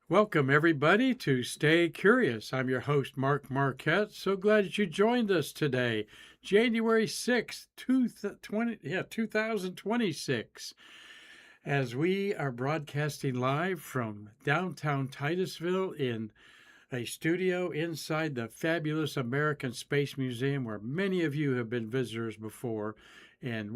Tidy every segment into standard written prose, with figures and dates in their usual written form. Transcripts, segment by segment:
Welcome, everybody, to Stay Curious. I'm your host, Mark Marquette. So glad that you joined us today, January 6th, 2026, as we are broadcasting live from downtown Titusville in a studio inside the fabulous American Space Museum, where many of you have been visitors before. And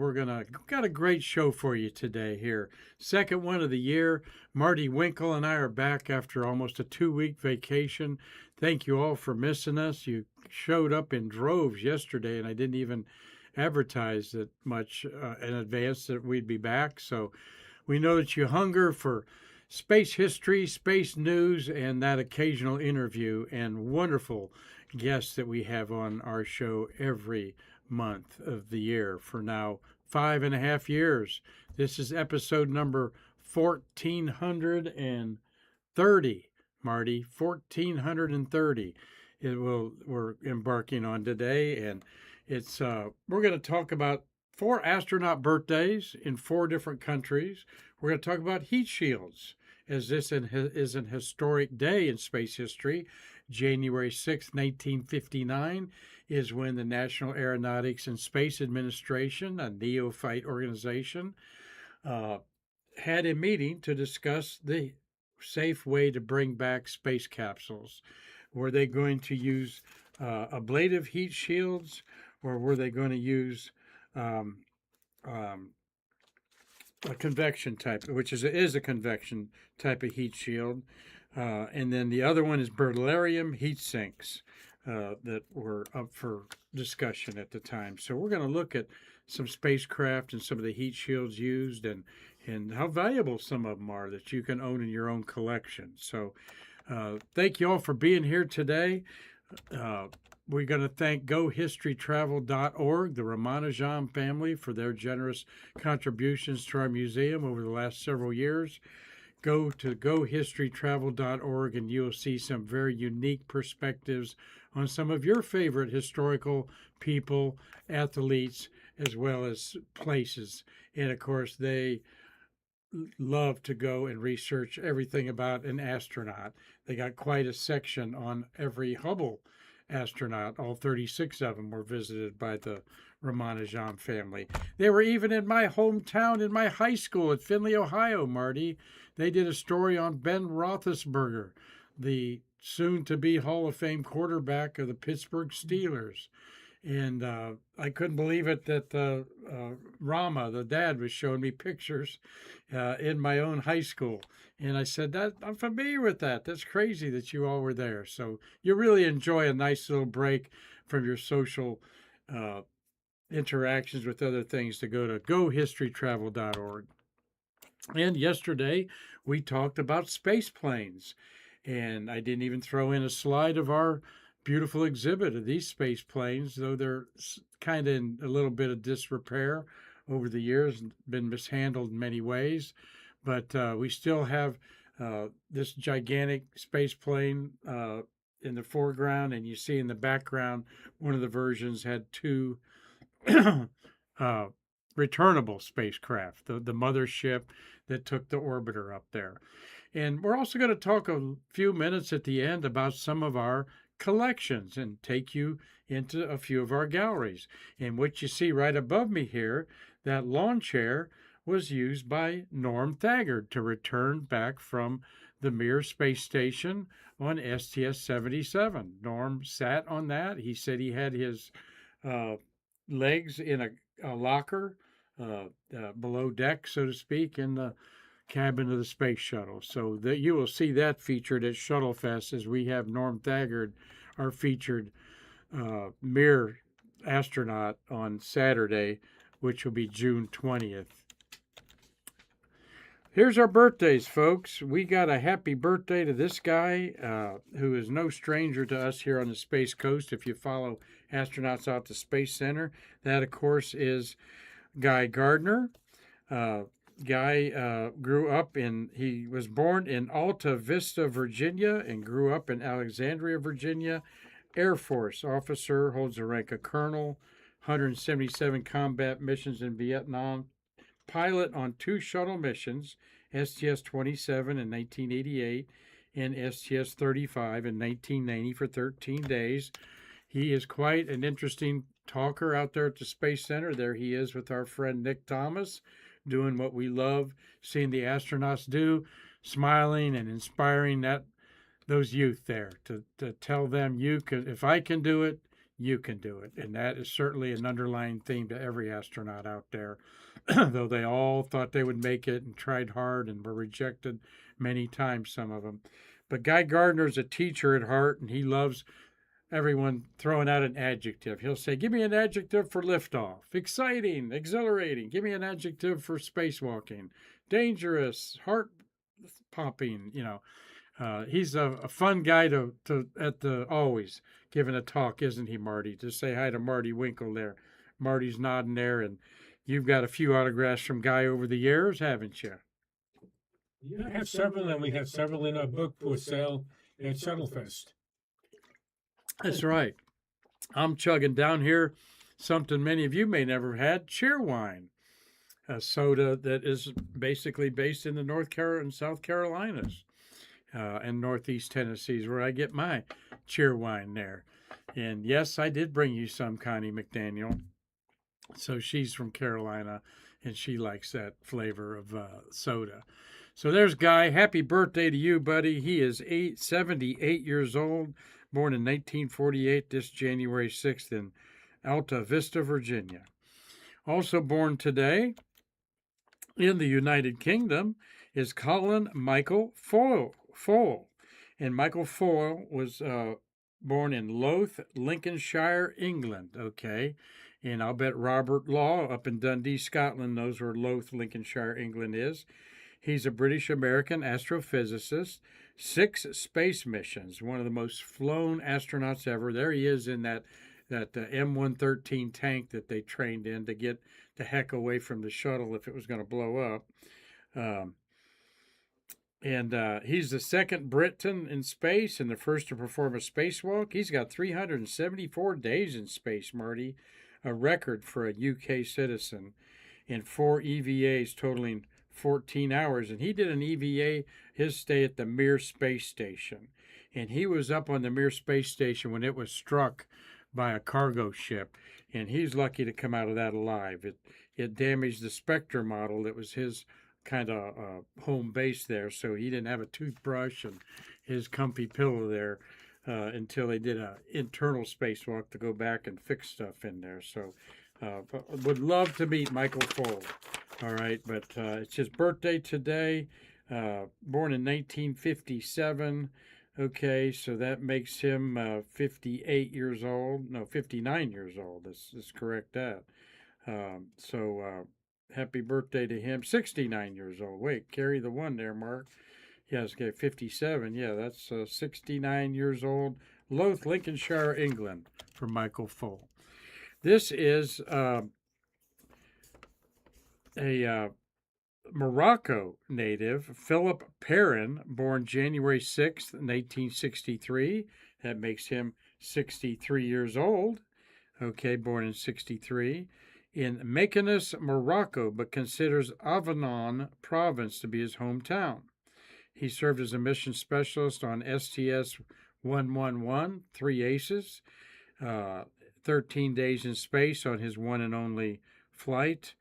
got a great show for you today here. Second one of the year. Marty Winkle and I are back after almost a 2-week vacation. Thank you all for missing us. You showed up in droves yesterday, and I didn't even advertise it much in advance that we'd be back. So we know that you hunger for space history, space news, and that occasional interview and wonderful guests that we have on our show every month of the year for now 5.5 years. This is episode number 1430, Marty. 1430. We're embarking on today, and it's we're going to talk about 4 astronaut birthdays in 4 different countries. We're going to talk about heat shields, as this is an historic day in space history. January 6, 1959 is when the National Aeronautics and Space Administration, a neophyte organization, had a meeting to discuss the safe way to bring back space capsules. Were they going to use ablative heat shields, or were they going to use um, um, a convection type, which is a convection type of heat shield? And then the other one is beryllium heat sinks that were up for discussion at the time. So we're going to look at some spacecraft and some of the heat shields used, and how valuable some of them are that you can own in your own collection. So thank you all for being here today. We're going to thank GoHistoryTravel.org, the Ramanujan family, for their generous contributions to our museum over the last several years. Go to GoHistoryTravel.org and you'll see some very unique perspectives on some of your favorite historical people, athletes, as well as places. And of course, they love to go and research everything about an astronaut. They got quite a section on every Hubble astronaut. All 36 of them were visited by the Ramanujan family. They were even in my hometown, in my high school at Findlay, Ohio, Marty. They did a story on Ben Roethlisberger, the soon-to-be Hall of Fame quarterback of the Pittsburgh Steelers. And I couldn't believe it that Rama, the dad, was showing me pictures in my own high school. And I said, that I'm familiar with that. That's crazy that you all were there. So you really enjoy a nice little break from your social interactions with other things to go to GoHistoryTravel.org. And yesterday we talked about space planes. And I didn't even throw in a slide of our beautiful exhibit of these space planes, though they're kind of in a little bit of disrepair over the years and been mishandled in many ways. But we still have this gigantic space plane in the foreground, and you see in the background one of the versions had 2 returnable spacecraft, the mothership that took the orbiter up there. And we're also going to talk a few minutes at the end about some of our collections and take you into a few of our galleries. And what you see right above me here, that lawn chair was used by Norm Thagard to return back from the Mir space station on STS-77. Norm sat on that. He said he had his legs in a locker below deck, so to speak, in the cabin of the space shuttle. So that you will see that featured at Shuttle Fest, as we have Norm Thagard, our featured Mir astronaut, on Saturday, which will be June 20th. Here's our birthdays, folks. We got a happy birthday to this guy, who is no stranger to us here on the Space Coast. If you follow astronauts out to Space Center, that, of course, is Guy Gardner. Guy he was born in Alta Vista, Virginia, and grew up in Alexandria, Virginia. Air Force officer, holds the rank of colonel, 177 combat missions in Vietnam, pilot on 2 shuttle missions, STS-27 in 1988 in STS-35 in 1990 for 13 days. He is quite an interesting talker out there at the Space Center. There he is with our friend Nick Thomas, doing what we love seeing the astronauts do, smiling and inspiring those youth there to tell them, if I can do it, you can do it. And that is certainly an underlying theme to every astronaut out there, though they all thought they would make it and tried hard and were rejected many times, some of them. But Guy Gardner's a teacher at heart, and he loves everyone throwing out an adjective. He'll say, give me an adjective for liftoff. Exciting, exhilarating. Give me an adjective for spacewalking. Dangerous, heart popping, he's a fun guy to always giving a talk, isn't he, Marty? Just say hi to Marty Winkle there. Marty's nodding there, and you've got a few autographs from Guy over the years, haven't you? Yeah, I have several, and we have several in our book for sale at Shuttlefest. That's right. I'm chugging down here something many of you may never have had, Cheerwine, a soda that is basically based in the North Carolina and South Carolinas. And Northeast Tennessee is where I get my Cheerwine there. And yes, I did bring you some, Connie McDaniel. So she's from Carolina, and she likes that flavor of soda. So there's Guy. Happy birthday to you, buddy. He is 78 years old, born in 1948, this January 6th in Alta Vista, Virginia. Also born today in the United Kingdom is Colin Michael Foyle. And Michael Foyle was born in Louth, Lincolnshire, England. Okay. And I'll bet Robert Law up in Dundee, Scotland knows where Louth, Lincolnshire, England is. He's a British-American astrophysicist, 6 space missions, one of the most flown astronauts ever. There he is in that M113 tank that they trained in to get the heck away from the shuttle if it was going to blow up. And he's the second Briton in space and the first to perform a spacewalk. He's got 374 days in space, Marty, a record for a UK citizen, and 4 EVAs totaling 14 hours. And he did an EVA, his stay at the Mir Space Station. And he was up on the Mir Space Station when it was struck by a cargo ship. And he's lucky to come out of that alive. It damaged the Spectre model that was his kind of home base there, so he didn't have a toothbrush and his comfy pillow there until they did an internal spacewalk to go back and fix stuff in there. So would love to meet Michael Foyle. All right, but it's his birthday today, born in 1957. Okay, so that makes him 58 years old. No, 59 years old. Let's correct that. Happy birthday to him. 69 years old. Wait, carry the one there, Mark. Yes, okay, 57. Yeah, that's 69 years old. Louth, Lincolnshire, England, for Michael Foyle. This is a Morocco native, Philip Perrin, born January 6th, 1963. That makes him 63 years old. Okay, born in 63. In Mequinez, Morocco, but considers Avignon province to be his hometown. He served as a mission specialist on STS-111, 3 aces, 13 days in space on his one and only flight,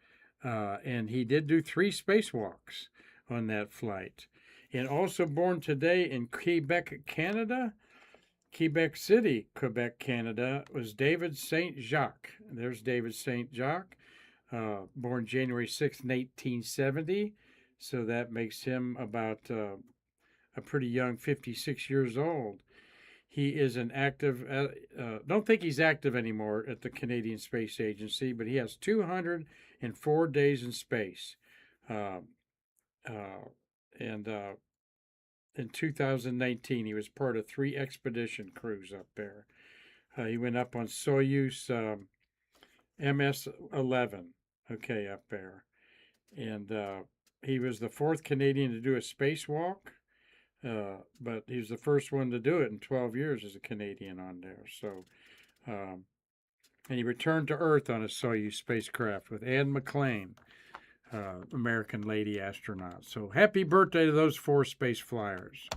and he did do 3 spacewalks on that flight. And also born today in Quebec, Canada, Quebec City, Quebec, Canada, was David St. Jacques. There's David St. Jacques, born January 6, 1970. So that makes him about a pretty young 56 years old. He is an active, don't think he's active anymore at the Canadian Space Agency, but he has 204 days in space. In 2019, he was part of 3 expedition crews up there. He went up on Soyuz MS-11, okay, up there. And he was the 4th Canadian to do a spacewalk, but he was the first one to do it in 12 years as a Canadian on there. So, and he returned to Earth on a Soyuz spacecraft with Anne McClain, American lady astronaut. So happy birthday to those 4 space flyers.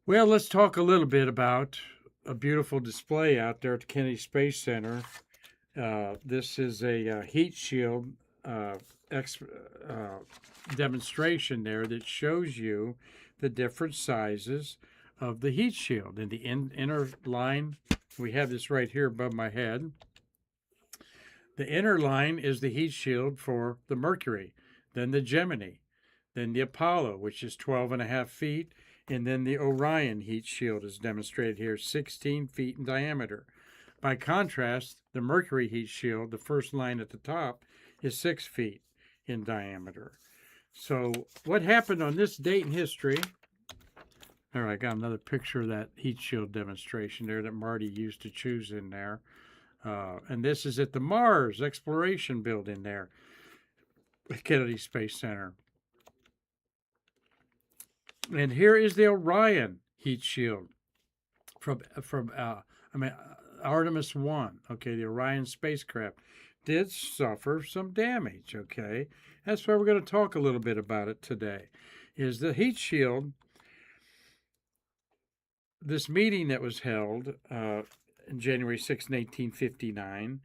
Well, let's talk a little bit about a beautiful display out there at the Kennedy Space Center. This is a heat shield uh, ex- demonstration there that shows you the different sizes of the heat shield. In the inner line, we have this right here above my head. The inner line is the heat shield for the Mercury, then the Gemini, then the Apollo, which is 12.5 feet, and then the Orion heat shield is demonstrated here, 16 feet in diameter. By contrast, the Mercury heat shield, the first line at the top, is 6 feet in diameter. So what happened on this date in history? All right, I got another picture of that heat shield demonstration there that Marty used to choose in there. And this is at the Mars Exploration Building there at Kennedy Space Center. And here is the Orion heat shield from Artemis 1. Okay, the Orion spacecraft did suffer some damage. Okay, that's why we're going to talk a little bit about it today. Is the heat shield? This meeting that was held in January 6, 1859,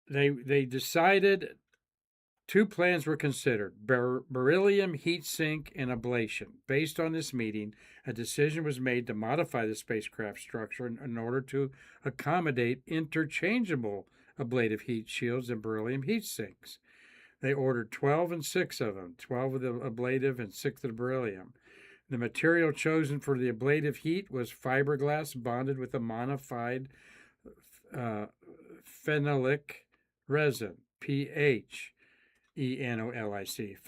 they decided two plans were considered: beryllium heat sink and ablation. Based on this meeting, a decision was made to modify the spacecraft structure in order to accommodate interchangeable ablative heat shields and beryllium heat sinks. They ordered 12 and 6 of them, 12 of the ablative and 6 of the beryllium. The material chosen for the ablative heat was fiberglass bonded with a modified phenolic resin, phenolic,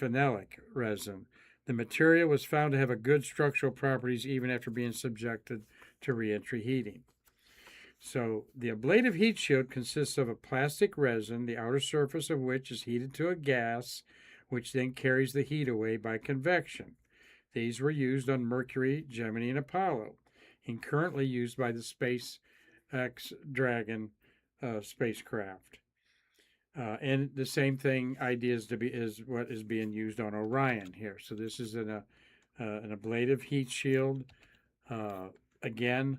phenolic resin. The material was found to have a good structural properties even after being subjected to reentry heating. So the ablative heat shield consists of a plastic resin, the outer surface of which is heated to a gas, which then carries the heat away by convection. These were used on Mercury, Gemini, and Apollo, and currently used by the SpaceX Dragon spacecraft. And the same thing idea is what is being used on Orion here. So this is an ablative heat shield. Again,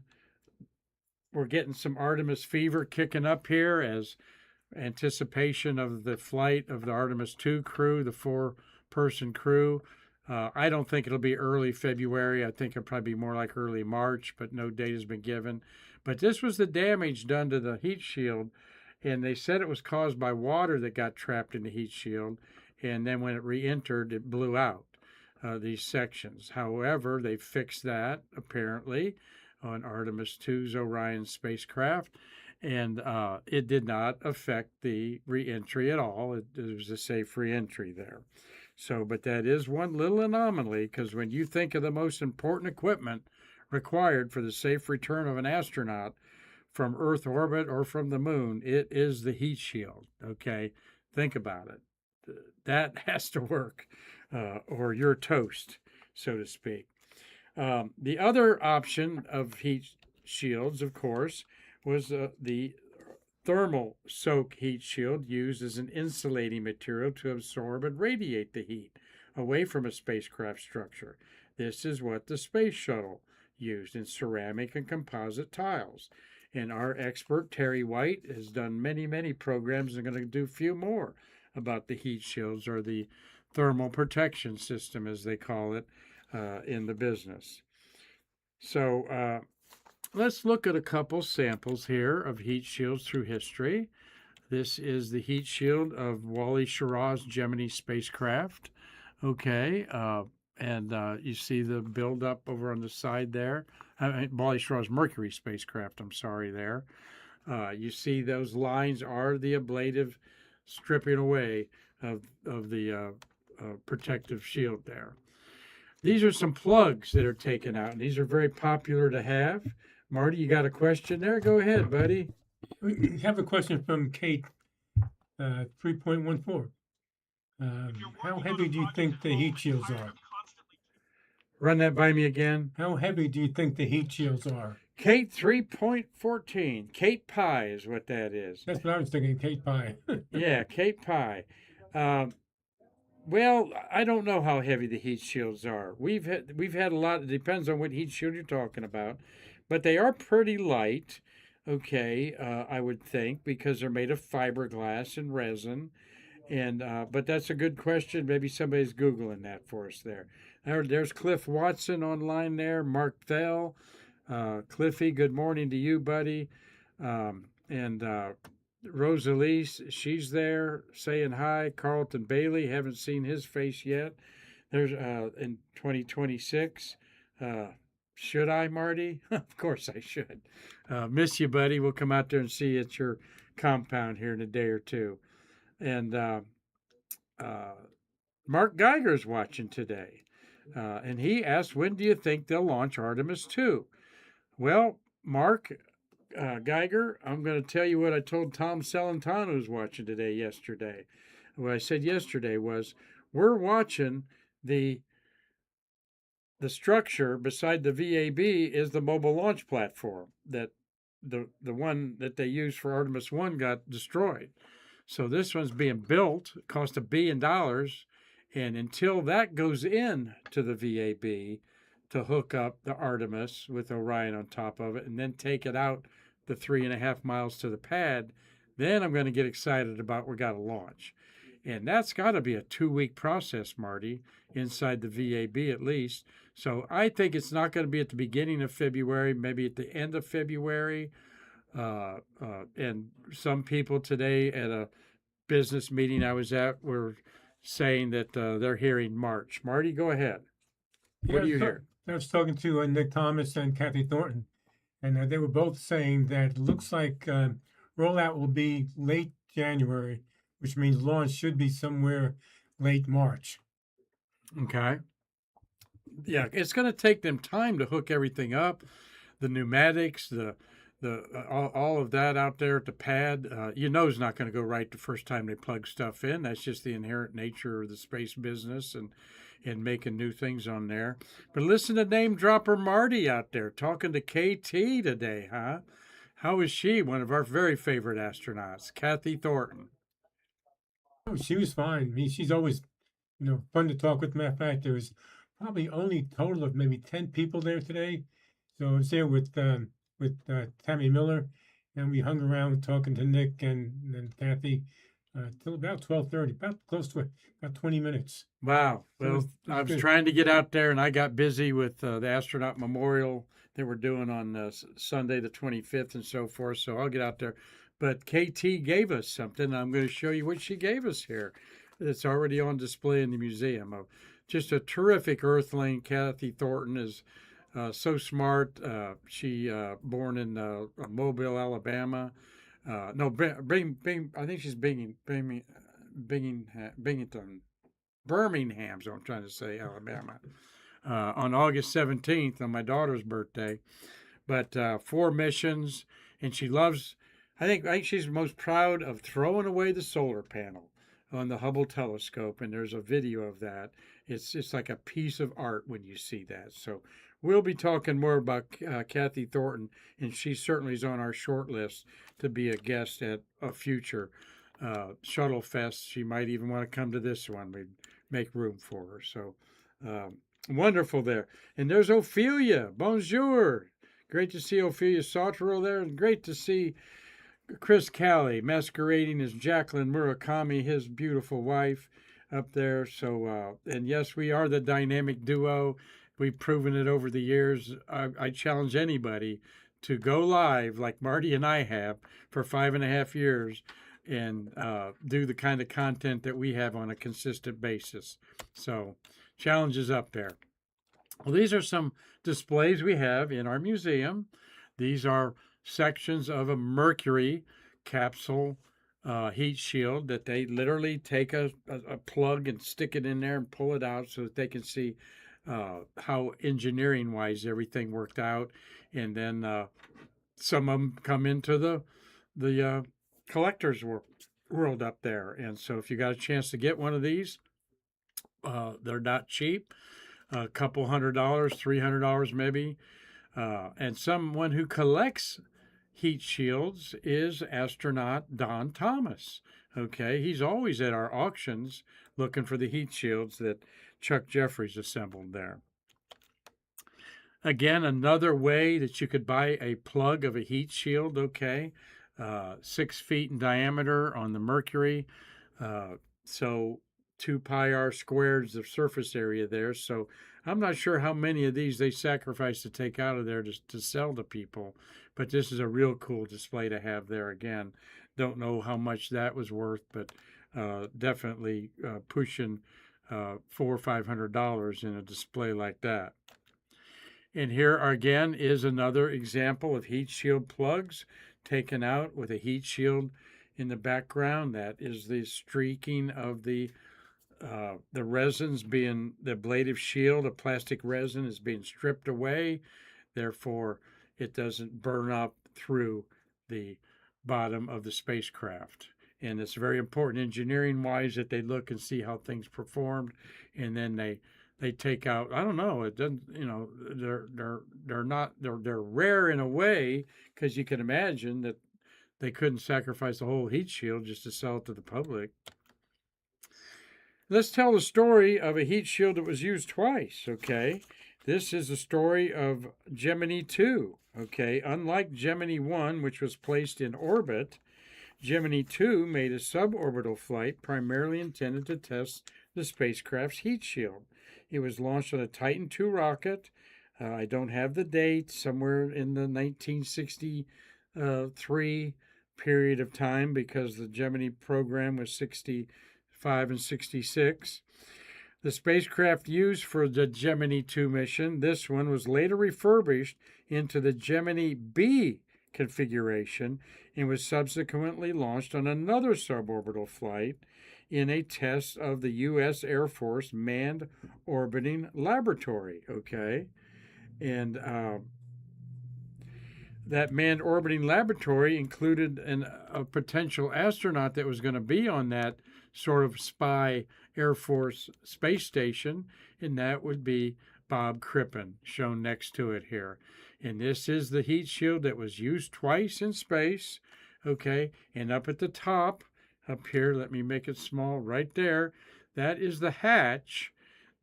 we're getting some Artemis fever kicking up here as anticipation of the flight of the Artemis 2 crew, the 4-person crew. I don't think it'll be early February. I think it'll probably be more like early March, but no date has been given. But this was the damage done to the heat shield, and they said it was caused by water that got trapped in the heat shield, and then when it re-entered, it blew out these sections. However, they fixed that, apparently, on Artemis 2's Orion spacecraft, and it did not affect the re-entry at all. It was a safe re-entry there. So, but that is one little anomaly, because when you think of the most important equipment required for the safe return of an astronaut from Earth orbit or from the moon, it is the heat shield. Okay, think about it. That has to work, or you're toast, so to speak. The other option of heat shields, of course, was the thermal soak heat shield, used as an insulating material to absorb and radiate the heat away from a spacecraft structure. This is what the space shuttle used in ceramic and composite tiles. And our expert, Terry White, has done many, many programs and going to do a few more about the heat shields, or the thermal protection system, as they call it in the business. So let's look at a couple samples here of heat shields through history. This is the heat shield of Wally Schirra's Gemini spacecraft. Okay, and you see the buildup over on the side there. Wally Schirra's Mercury spacecraft, I'm sorry, there. You see those lines are the ablative stripping away of the protective shield there. These are some plugs that are taken out, and these are very popular to have. Marty, you got a question there? Go ahead, buddy. We have a question from Kate, 3.14. How heavy do you think the heat shields are? Run that by me again. How heavy do you think the heat shields are? Kate 3.14. Kate Pi is what that is. That's what I was thinking, Kate Pi. Yeah, Kate Pi. Well, I don't know how heavy the heat shields are. We've had a lot. It depends on what heat shield you're talking about, but they are pretty light. Okay, I would think because they're made of fiberglass and resin. And but that's a good question. Maybe somebody's googling that for us there. There's Cliff Watson online there. Mark Thell, Cliffy. Good morning to you, buddy. And Rosalie, she's there saying hi. Carlton Bailey, haven't seen his face yet. There's in 2026. Uh, should I, Marty? Of course I should. Miss you, buddy. We'll come out there and see you at your compound here in a day or two. And uh, Mark Geiger's watching today. And he asked, when do you think they'll launch Artemis 2? Well, Mark Geiger, I'm going to tell you what I told Tom Celentano, who's watching today, yesterday. What I said yesterday was, we're watching the structure beside the VAB is the mobile launch platform that the one that they used for Artemis 1 got destroyed. So this one's being built, cost $1 billion, and until that goes in to the VAB to hook up the Artemis with Orion on top of it, and then take it out the 3.5 miles to the pad, then I'm going to get excited about we got to launch. And that's got to be a 2-week process, Marty, inside the VAB at least. So I think it's not going to be at the beginning of February, maybe at the end of February. And some people today at a business meeting I was at were saying that they're hearing March. Marty, go ahead. What do you hear? I was talking to Nick Thomas and Kathy Thornton, and they were both saying that it looks like rollout will be late January, which means launch should be somewhere late March. Okay. Yeah, it's going to take them time to hook everything up, the pneumatics, the all of that out there at the pad. It's not going to go right the first time they plug stuff in. That's just the inherent nature of the space business and making new things on there. But listen to name dropper Marty out there talking to KT today, huh? How is she? One of our very favorite astronauts, Kathy Thornton. Oh, she was fine. I mean, she's always, fun to talk with. Matter of fact, there was probably only a total of maybe 10 people there today. So I was there with Tammy Miller, and we hung around talking to Nick and Kathy till about 12:30, about close to about 20 minutes. Wow. Well, I was trying to get out there, and I got busy with the astronaut memorial that we're doing on Sunday the 25th and so forth. So I'll get out there. But KT gave us something. I'm going to show you what she gave us here. It's already on display in the museum. Just a terrific Earthling. Kathy Thornton is so smart. She born in Mobile, Alabama. No, I think she's Binghamton, Birmingham. So I'm trying to say Alabama. On August 17th, on my daughter's birthday. But 4 missions, and she loves. I think she's most proud of throwing away the solar panel on the Hubble telescope, and there's a video of that. It's just like a piece of art when you see that. So we'll be talking more about Kathy Thornton, and she certainly is on our short list to be a guest at a future Shuttle Fest. She might even want to come to this one. We'd make room for her. So wonderful there. And there's Ophelia. Bonjour. Great to see Ophelia Sotero there, and great to see Chris Callie masquerading as Jacqueline Murakami, his beautiful wife, up there. So, and yes, we are the dynamic duo. We've proven it over the years. I challenge anybody to go live like Marty and I have for 5.5 years and do the kind of content that we have on a consistent basis. So, challenge is up there. Well, these are some displays we have in our museum. These are sections of a Mercury capsule heat shield that they literally take a plug and stick it in there and pull it out so that they can see how engineering wise everything worked out. And then some of them come into the collector's world up there. And so if you got a chance to get one of these, they're not cheap, a couple $100, $300 maybe. And someone who collects heat shields is astronaut Don Thomas. Okay, he's always at our auctions looking for the heat shields that Chuck Jeffries assembled there. Again, another way that you could buy a plug of a heat shield, okay, 6 feet in diameter on the Mercury. So 2 pi r squared is the surface area there. So I'm not sure how many of these they sacrifice to take out of there to sell to people, but this is a real cool display to have there again. Don't know how much that was worth, but definitely pushing $400 or $500 in a display like that. And here again is another example of heat shield plugs taken out with a heat shield in the background. That is the streaking of the resins being, the ablative shield of plastic resin is being stripped away. Therefore, it doesn't burn up through the bottom of the spacecraft. And it's very important engineering-wise that they look and see how things performed, and then they take out, I don't know, it doesn't, you know, they're rare in a way, because you can imagine that they couldn't sacrifice the whole heat shield just to sell it to the public. Let's tell the story of a heat shield that was used twice, okay? This is the story of Gemini 2, okay? Unlike Gemini 1, which was placed in orbit, Gemini 2 made a suborbital flight primarily intended to test the spacecraft's heat shield. It was launched on a Titan II rocket. I don't have the date, somewhere in the 1963 period of time, because the Gemini program was 65 and 66. The spacecraft used for the Gemini 2 mission, this one, was later refurbished into the Gemini B configuration and was subsequently launched on another suborbital flight in a test of the U.S. Air Force Manned Orbiting Laboratory, okay? And that Manned Orbiting Laboratory included a potential astronaut that was going to be on that sort of spy Air Force space station, and that would be Bob Crippen, shown next to it here. And this is the heat shield that was used twice in space, okay? And up at the top, up here, let me make it small, right there, that is the hatch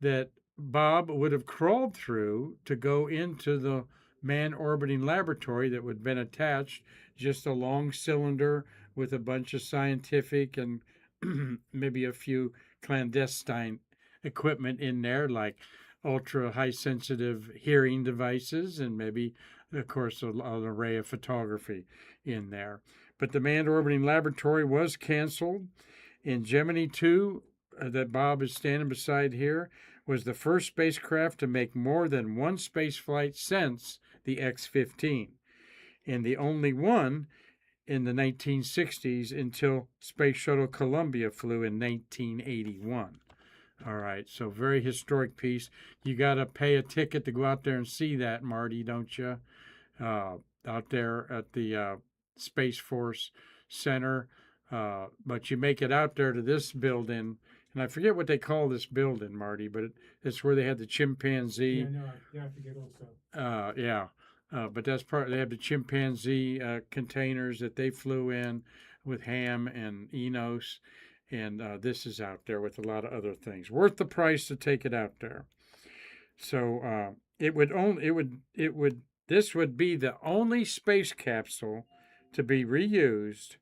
that Bob would have crawled through to go into the manned orbiting laboratory that would have been attached, just a long cylinder with a bunch of scientific and maybe a few clandestine equipment in there, like ultra high sensitive hearing devices, and maybe, of course, an array of photography in there. But the manned orbiting laboratory was canceled. In Gemini 2, that Bob is standing beside here, was the first spacecraft to make more than one space flight since the X-15, and the only one in the 1960s until Space Shuttle Columbia flew in 1981. All right, so very historic piece. You got to pay a ticket to go out there and see that, Marty, don't you? Out there at the Space Force Center. But you make it out there to this building, and I forget what they call this building, Marty, but it's where they had the chimpanzee. Yeah, no, I forget also. Yeah. But that's part, they have the chimpanzee containers that they flew in with Ham and Enos, and this is out there with a lot of other things. Worth the price to take it out there. So this would be the only space capsule to be reused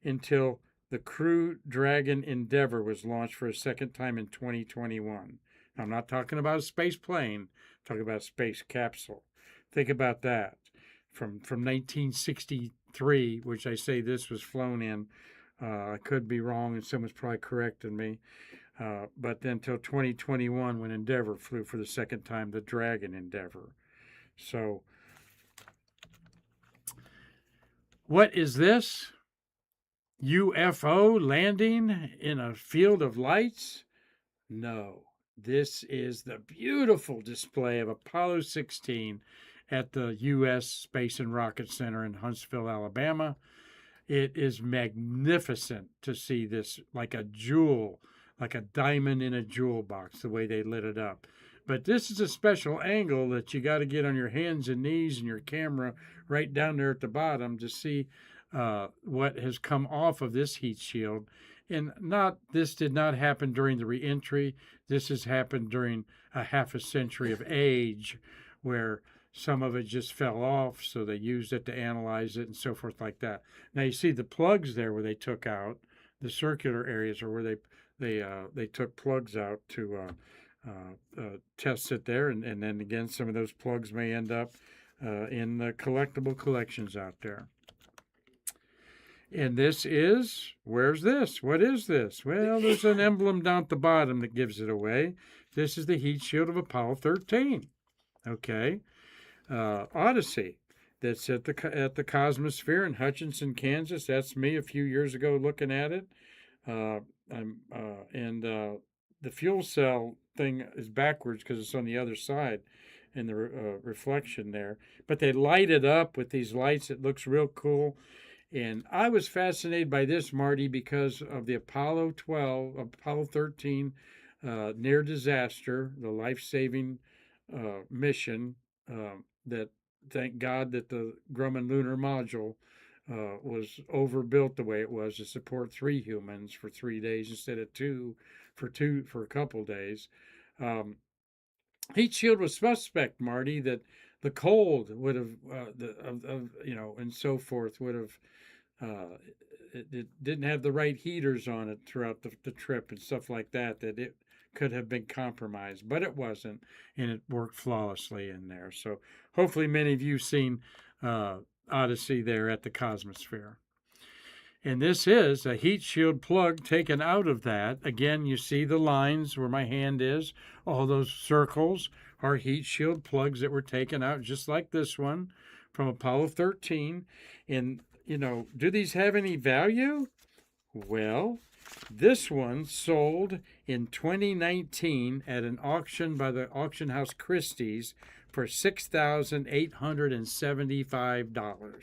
until the Crew Dragon Endeavour was launched for a second time in 2021. Now, I'm not talking about a space plane, I'm talking about a space capsule. Think about that. From 1963, which I say this was flown in. I could be wrong, and someone's probably correcting me. But then until 2021, when Endeavour flew for the second time, the Dragon Endeavour. So, what is this? UFO landing in a field of lights? No. This is the beautiful display of Apollo 16 at the U.S. Space and Rocket Center in Huntsville, Alabama. It is magnificent to see this, like a jewel, like a diamond in a jewel box, the way they lit it up. But this is a special angle that you got to get on your hands and knees and your camera right down there at the bottom to see what has come off of this heat shield. And this did not happen during the reentry. This has happened during a half a century of age, where some of it just fell off, so they used it to analyze it and so forth like that. Now you see the plugs there where they took out the circular areas, or where they took plugs out to test it there, and then again some of those plugs may end up in the collectible collections out there. And this is, where's this? What is this? Well, there's an emblem down at the bottom that gives it away. This is the heat shield of Apollo 13. Okay. Odyssey. That's at the Cosmosphere in Hutchinson, Kansas. That's me a few years ago looking at it. The fuel cell thing is backwards because it's on the other side in the reflection there. But they light it up with these lights. It looks real cool. And I was fascinated by this, Marty, because of the Apollo 13 near disaster, the life-saving mission that, thank God that the Grumman lunar module was overbuilt the way it was to support 3 humans for 3 days instead of 2 for a couple days. Heat shield was suspect, Marty, that the cold would have, and so forth would have. It didn't have the right heaters on it throughout the trip and stuff like that, that it could have been compromised, but it wasn't, and it worked flawlessly in there. So hopefully many of you seen Odyssey there at the Cosmosphere. And this is a heat shield plug taken out of that. Again, you see the lines where my hand is. All those circles are heat shield plugs that were taken out, just like this one from Apollo 13. And do these have any value? Well, this one sold in 2019 at an auction by the auction house Christie's for $6,875.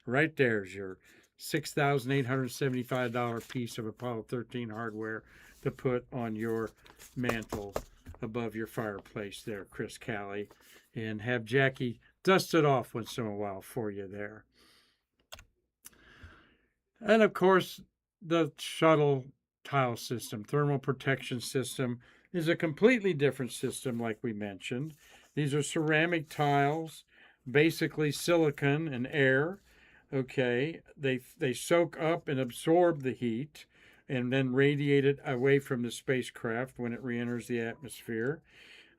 Right there's your $6,875 piece of Apollo 13 hardware to put on your mantle above your fireplace there, Chris Callie, and have Jackie dust it off once in a while for you there. And of course, the shuttle tile system, thermal protection system, is a completely different system like we mentioned. These are ceramic tiles, basically silicon and air. Okay, they soak up and absorb the heat and then radiate it away from the spacecraft when it re-enters the atmosphere.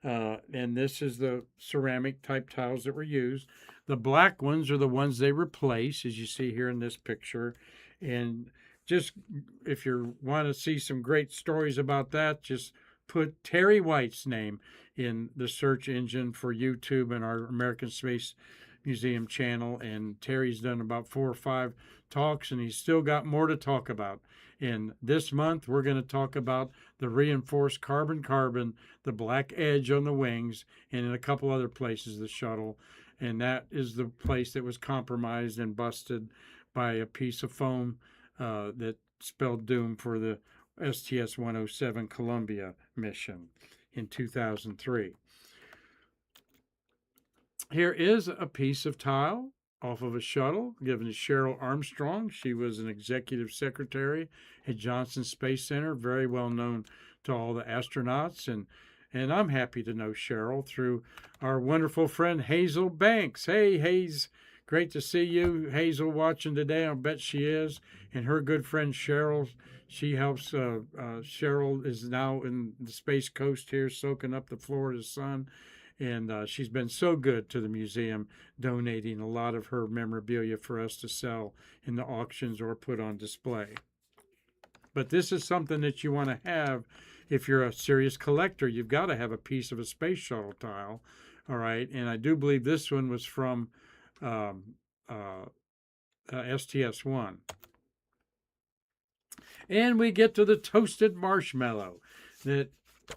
And this is the ceramic type tiles that were used. The black ones are the ones they replace, as you see here in this picture. And just if you want to see some great stories about that, just put Terry White's name in the search engine for YouTube and our American Space Museum channel. And Terry's done about 4 or 5 talks, and he's still got more to talk about. And this month, we're going to talk about the reinforced carbon, the black edge on the wings, and in a couple other places, the shuttle. And that is the place that was compromised and busted by a piece of foam that spelled doom for the STS-107 Columbia mission in 2003. Here is a piece of tile off of a shuttle given to Cheryl Armstrong. She was an executive secretary at Johnson Space Center, very well known to all the astronauts. And I'm happy to know Cheryl through our wonderful friend Hazel Banks. Hey, Haze, great to see you. Hazel watching today, I'll bet she is. And her good friend Cheryl, she helps, Cheryl is now in the Space Coast here, soaking up the Florida sun. And she's been so good to the museum, donating a lot of her memorabilia for us to sell in the auctions or put on display. But this is something that you want to have if you're a serious collector. You've got to have a piece of a space shuttle tile, all right? And I do believe this one was from STS-1. And we get to the toasted marshmallow. That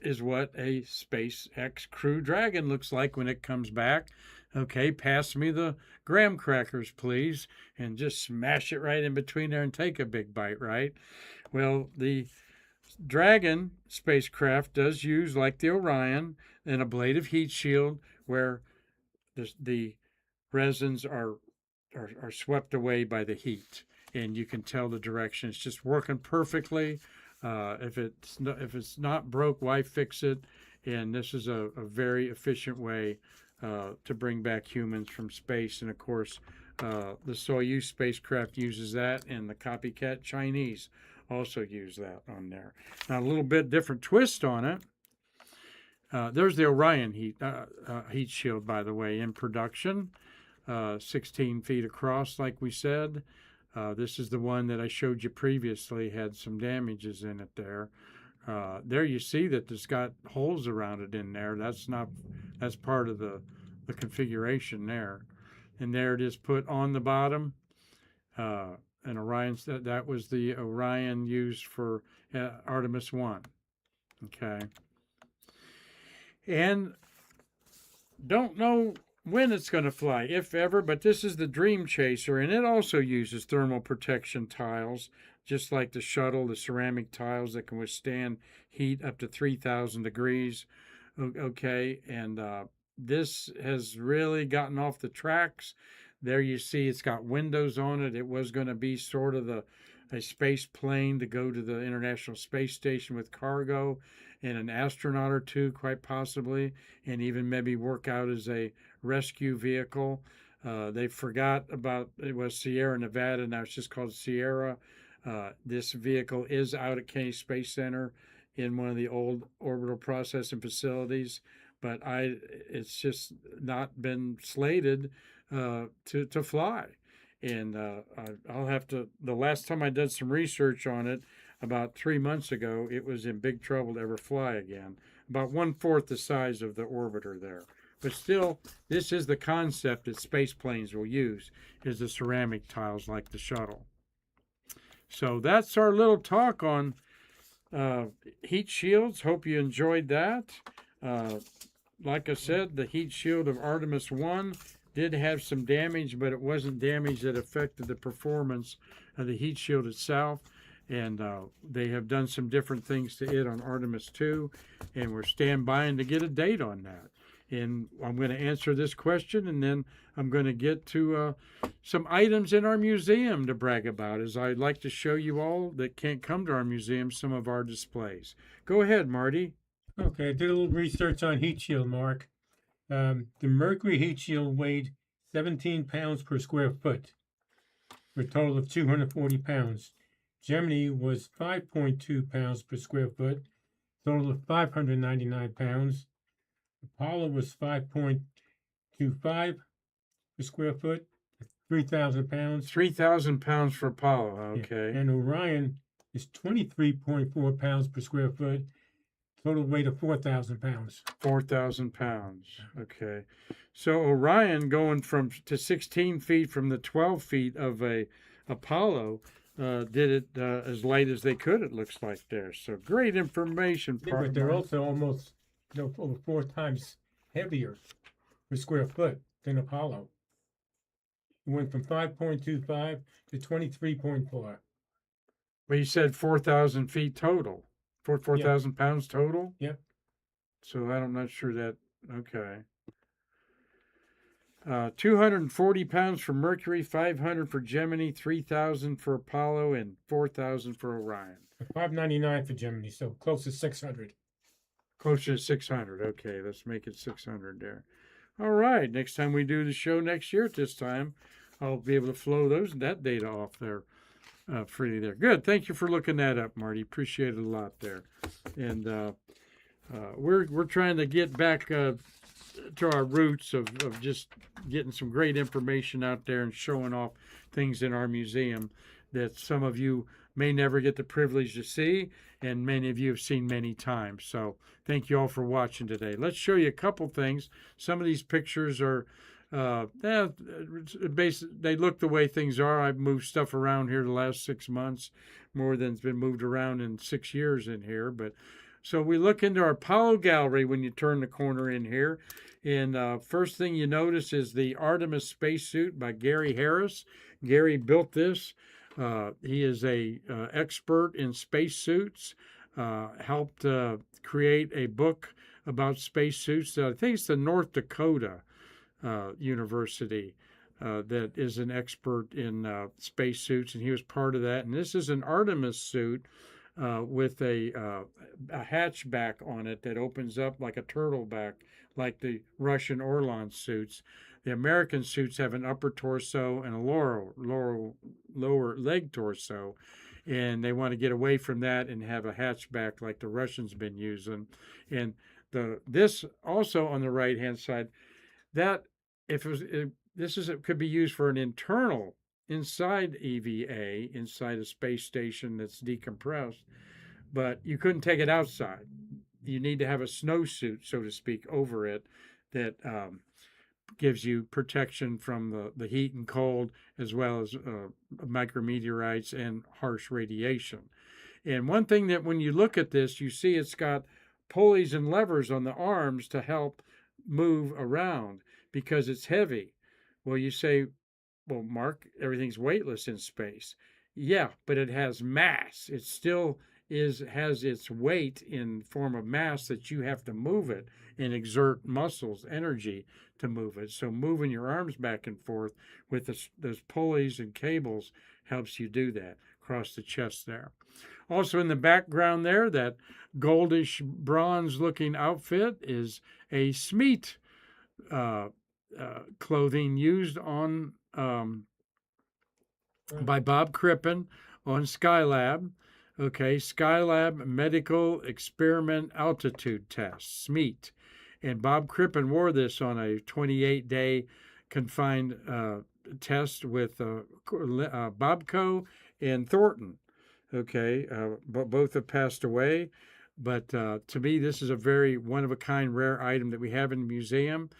is what a SpaceX Crew Dragon looks like when it comes back. Okay, pass me the graham crackers, please, and just smash it right in between there and take a big bite, right? Well, the Dragon spacecraft does use, like the Orion, an ablative heat shield where the resins are swept away by the heat. and you can tell the direction. It's just working perfectly. If it's not broke, why fix it? And this is a very efficient way to bring back humans from space. And of course, the Soyuz spacecraft uses that, and the copycat Chinese also use that on there. Now, a little bit different twist on it. There's the Orion heat shield, by the way, in production, 16 feet across, like we said. This is the one that I showed you previously, had some damages in it there. There you see that it's got holes around it in there. That's part of the configuration there. And there it is put on the bottom. And Orion's that was the Orion used for Artemis 1. Okay. And don't know when it's going to fly, if ever, but this is the Dream Chaser, and it also uses thermal protection tiles, just like the shuttle, the ceramic tiles that can withstand heat up to 3,000 degrees. Okay, and this has really gotten off the tracks. There you see it's got windows on it. It was going to be sort of a space plane to go to the International Space Station with cargo and an astronaut or two, quite possibly, and even maybe work out as a rescue vehicle. They forgot about, it was Sierra Nevada, now it's just called Sierra. This vehicle is out at Kennedy Space Center in one of the old orbital processing facilities, but it's just not been slated to fly. And I'll have to, the last time I did some research on it, about 3 months ago, it was in big trouble to ever fly again. About 1/4 the size of the orbiter there. But still, this is the concept that space planes will use, is the ceramic tiles like the shuttle. So that's our little talk on heat shields. Hope you enjoyed that. Like I said, the heat shield of Artemis 1 did have some damage, but it wasn't damage that affected the performance of the heat shield itself. And they have done some different things to it on Artemis 2, and we're standing to get a date on that. And I'm going to answer this question, and then I'm going to get to some items in our museum to brag about, as I'd like to show you all that can't come to our museum some of our displays. Go ahead, Marty. Okay, I did a little research on heat shield, Mark. The Mercury heat shield weighed 17 pounds per square foot, for a total of 240 pounds. Gemini was 5.2 pounds per square foot, total of 599 pounds. Apollo was 5.25 per square foot, 3,000 pounds. 3,000 pounds for Apollo, okay. Yeah. And Orion is 23.4 pounds per square foot, total weight of 4,000 pounds. 4,000 pounds, okay. So Orion going to 16 feet from the 12 feet of a Apollo, did it as light as they could, it looks like there. So great information. Yeah, but they're also almost over 4 times heavier per square foot than Apollo. It went from 5.25 to 23.4. Well, you said 4,000 feet total. 4,000 pounds total? Yep. So I'm not sure that, okay. 240 pounds for Mercury, 500 for Gemini, 3,000 for Apollo, and 4,000 for Orion. 599 for Gemini, so close to 600. Closer to 600. Okay, let's make it 600 there. All right, next time we do the show next year at this time, I'll be able to flow that data off there freely there. Good. Thank you for looking that up, Marty. Appreciate it a lot there. And we're trying to get back to our roots of just getting some great information out there and showing off things in our museum that some of you may never get the privilege to see, and many of you have seen many times. So thank you all for watching today. Let's show you a couple things. Some of these pictures are they look the way things are. I've moved stuff around here the last 6 months, more than's been moved around in 6 years in here. But so we look into our Apollo gallery when you turn the corner in here. And first thing you notice is the Artemis spacesuit by Gary Harris. Gary built this. He is a expert in spacesuits. Helped create a book about spacesuits. I think it's the North Dakota University that is an expert in spacesuits, and he was part of that. And this is an Artemis suit with a hatchback on it that opens up like a turtle back, like the Russian Orlan suits. The American suits have an upper torso and a lower leg torso, and they want to get away from that and have a hatchback like the Russians been using. And this also on the right hand side, that if it could be used for an internal inside EVA, inside a space station that's decompressed, but you couldn't take it outside. You need to have a snowsuit, so to speak, over it that gives you protection from the heat and cold, as well as micrometeorites and harsh radiation. And one thing that when you look at this, you see it's got pulleys and levers on the arms to help move around because it's heavy. Well, you say, well, Mark, everything's weightless in space. Yeah, but it has mass. It still has its weight in form of mass that you have to move it and exert muscles, energy to move it. So moving your arms back and forth with those pulleys and cables helps you do that across the chest there. Also in the background there, that goldish bronze looking outfit is a Smeat clothing used on by Bob Crippen on Skylab. Okay, Skylab Medical Experiment Altitude Test, SMEAT. And Bob Crippen wore this on a 28-day confined test with Bobco and Thornton. Okay, but both have passed away. But to me, this is a very one-of-a-kind rare item that we have in the museum.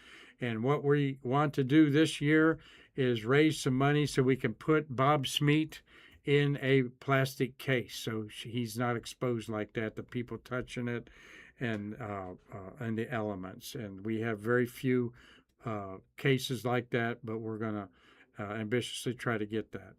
And what we want to do this year is raise some money so we can put Bob Smeat in a plastic case so he's not exposed like that to people touching it and the elements. And we have very few cases like that, but we're going to ambitiously try to get that.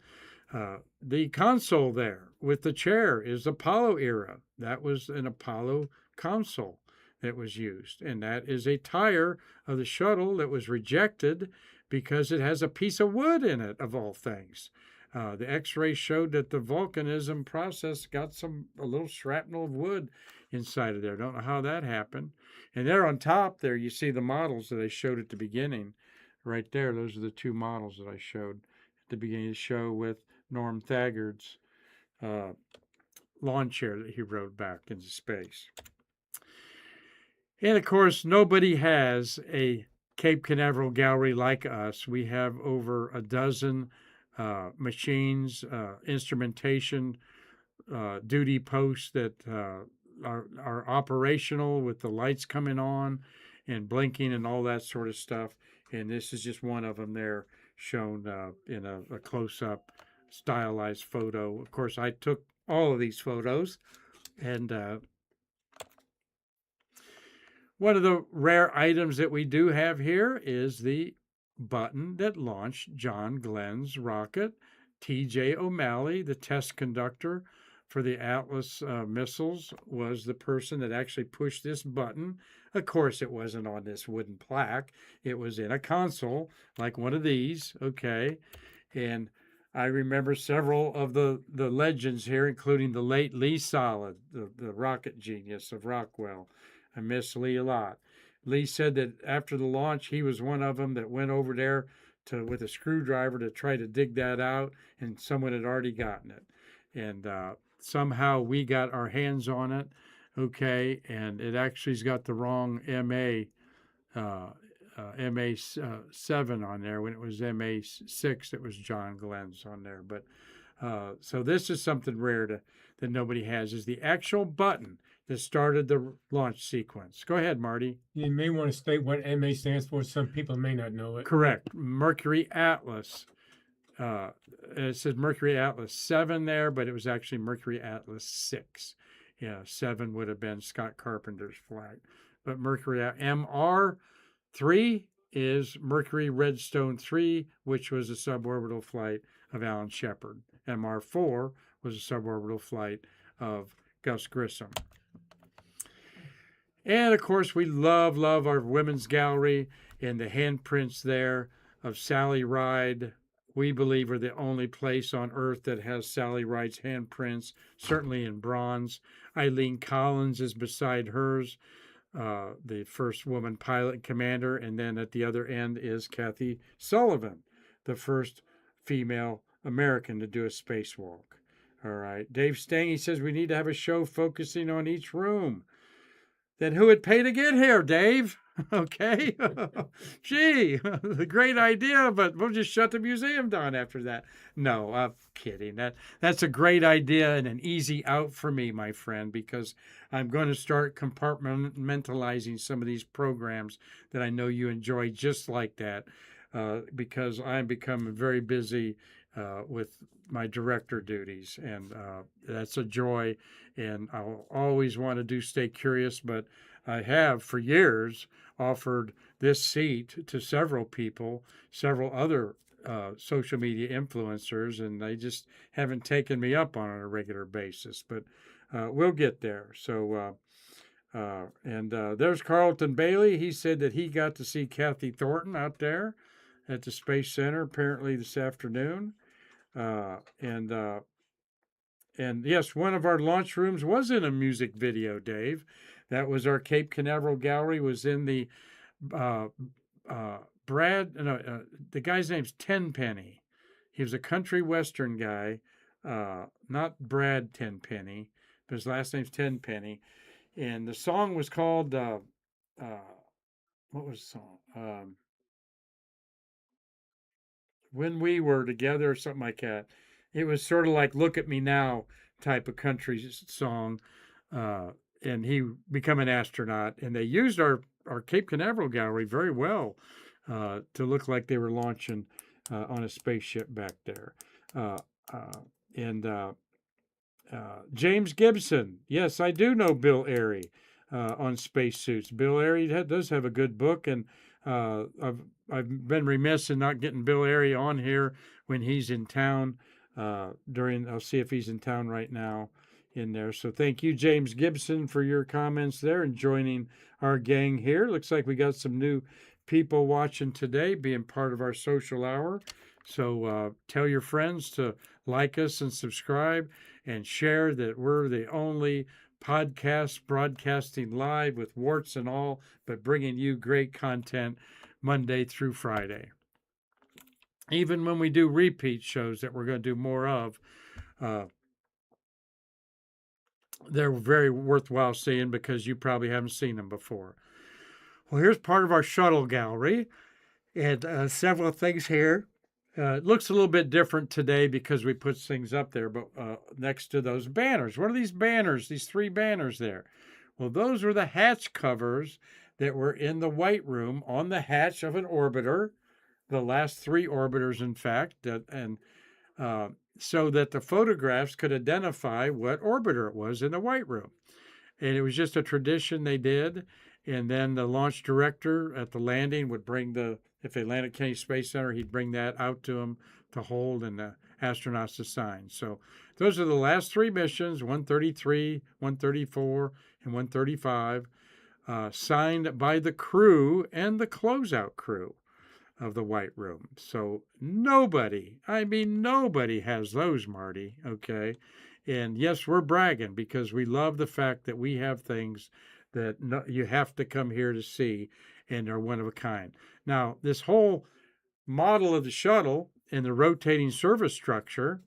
The console there with the chair is Apollo era. That was an Apollo console that was used, and that is a tire of the shuttle that was rejected because it has a piece of wood in it, of all things. The X-ray showed that the volcanism process got a little shrapnel of wood inside of there. Don't know how that happened. And there on top there, you see the models that I showed at the beginning. Right there, those are the two models that I showed at the beginning of the show with Norm Thagard's lawn chair that he rode back into space. And of course, nobody has a Cape Canaveral gallery like us. We have over a dozen machines, instrumentation, duty posts that are operational with the lights coming on and blinking and all that sort of stuff. And this is just one of them there shown in a close-up stylized photo. Of course, I took all of these photos, and one of the rare items that we do have here is the button that launched John Glenn's rocket. T.J. O'Malley, the test conductor for the Atlas missiles, was the person that actually pushed this button. Of course, it wasn't on this wooden plaque. It was in a console, like one of these, okay? And I remember several of the legends here, including the late Lee Solid, the rocket genius of Rockwell. I miss Lee a lot. Lee said that after the launch, he was one of them that went over there with a screwdriver to try to dig that out, and someone had already gotten it. And somehow we got our hands on it, okay, and it actually's got the wrong MA 7 on there. When it was MA 6, it was John Glenn's on there. But so this is something rare that nobody has, is the actual button that started the launch sequence. Go ahead, Marty. You may want to state what MA stands for. Some people may not know it. Correct. Mercury Atlas. It says Mercury Atlas 7 there, but it was actually Mercury Atlas 6. Yeah, 7 would have been Scott Carpenter's flag. But Mercury MR3 is Mercury Redstone 3, which was a suborbital flight of Alan Shepard. MR4 was a suborbital flight of Gus Grissom. And of course, we love our women's gallery and the handprints there of Sally Ride. We believe are the only place on Earth that has Sally Ride's handprints, certainly in bronze. Eileen Collins is beside hers, the first woman pilot commander. And then at the other end is Kathy Sullivan, the first female American to do a spacewalk. All right. Dave Stange says we need to have a show focusing on each room. Then who would pay to get here, Dave? Okay. Gee, the great idea, but we'll just shut the museum down after that. No, I'm kidding. That's a great idea and an easy out for me, my friend, because I'm going to start compartmentalizing some of these programs that I know you enjoy just like that, because I'm becoming very busy with my director duties, and that's a joy. And I'll always want to stay curious, but I have for years offered this seat to several people, several other social media influencers, and they just haven't taken me up on a regular basis. But we'll get there. So, there's Carlton Bailey. He said that he got to see Kathy Thornton out there at the Space Center apparently this afternoon. And yes, one of our launch rooms was in a music video, Dave. That was our Cape Canaveral gallery, was in the the guy's name's Tenpenny. He was a country western guy, not Brad Tenpenny, but his last name's Tenpenny. And the song was called, what was the song? When We Were Together or something like that. It was sort of like Look at Me Now type of country song. And he become an astronaut. And they used our Cape Canaveral gallery very well to look like they were launching on a spaceship back there. James Gibson. Yes, I do know Bill Airy on spacesuits. Bill Airy does have a good book, and I've been remiss in not getting Bill Airy on here when he's in town. I'll see if he's in town right now in there. So thank you, James Gibson, for your comments there and joining our gang here. Looks like we got some new people watching today, being part of our social hour. So tell your friends to like us and subscribe and share that we're the only podcast broadcasting live with warts and all, but bringing you great content Monday through Friday. Even when we do repeat shows that we're going to do more of, they're very worthwhile seeing because you probably haven't seen them before. Well, here's part of our shuttle gallery, and several things here. It looks a little bit different today because we put things up there, but next to those banners. What are these banners, these three banners there? Well, those were the hatch covers that were in the White Room on the hatch of an orbiter, the last three orbiters, in fact, so that the photographs could identify what orbiter it was in the White Room. And it was just a tradition they did. And then the launch director at the landing would bring if they landed at Kennedy Space Center, he'd bring that out to them to hold and the astronauts to sign. So those are the last three missions, 133, 134, and 135, signed by the crew and the closeout crew of the White Room. So nobody has those, Marty, okay? And yes, we're bragging because we love the fact that we have things that you have to come here to see, and they're one of a kind. Now, this whole model of the shuttle and the rotating service structure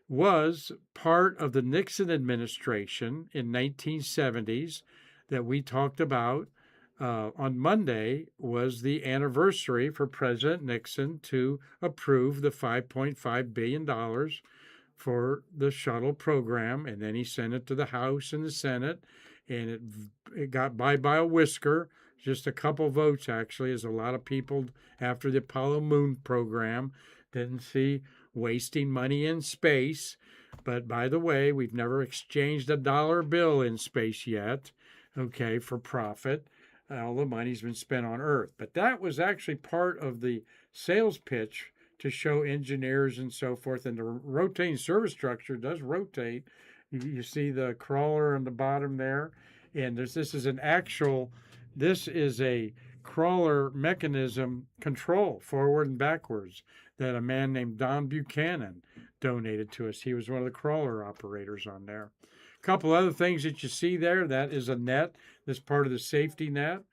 was part of the Nixon administration in 1970s that we talked about. On Monday was the anniversary for President Nixon to approve the $5.5 billion for the shuttle program, and then he sent it to the House and the Senate, and it got by a whisker, just a couple votes actually, as a lot of people after the Apollo moon program didn't see wasting money in space. But by the way, we've never exchanged a dollar bill in space yet, okay, for profit. All the money's been spent on Earth. But that was actually part of the sales pitch to show engineers and so forth. And the rotating service structure does rotate. You see the crawler on the bottom there. And this is a crawler mechanism control forward and backwards that a man named Don Buchanan donated to us. He was one of the crawler operators on there. A couple other things that you see there, that is a net. That's part of the safety net.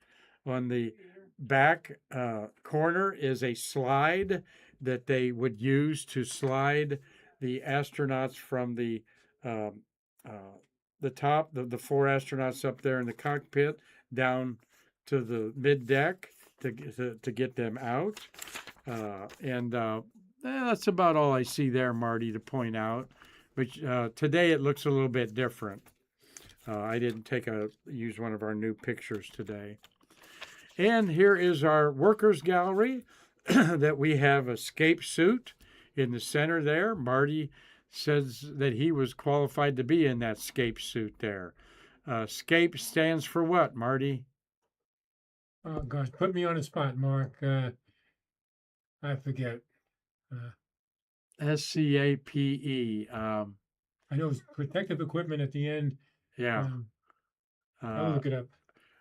On the back corner is a slide that they would use to slide the astronauts from the top, the four astronauts up there in the cockpit down to the mid deck to get them out. That's about all I see there, Marty, to point out. But today it looks a little bit different. I didn't use one of our new pictures today. And here is our workers gallery that we have a scape suit in the center there. Marty says that he was qualified to be in that scape suit there. Scape stands for what, Marty? Oh gosh, put me on the spot, Mark. I forget. SCAPE. I know it's protective equipment at the end. Yeah. I'll look it up.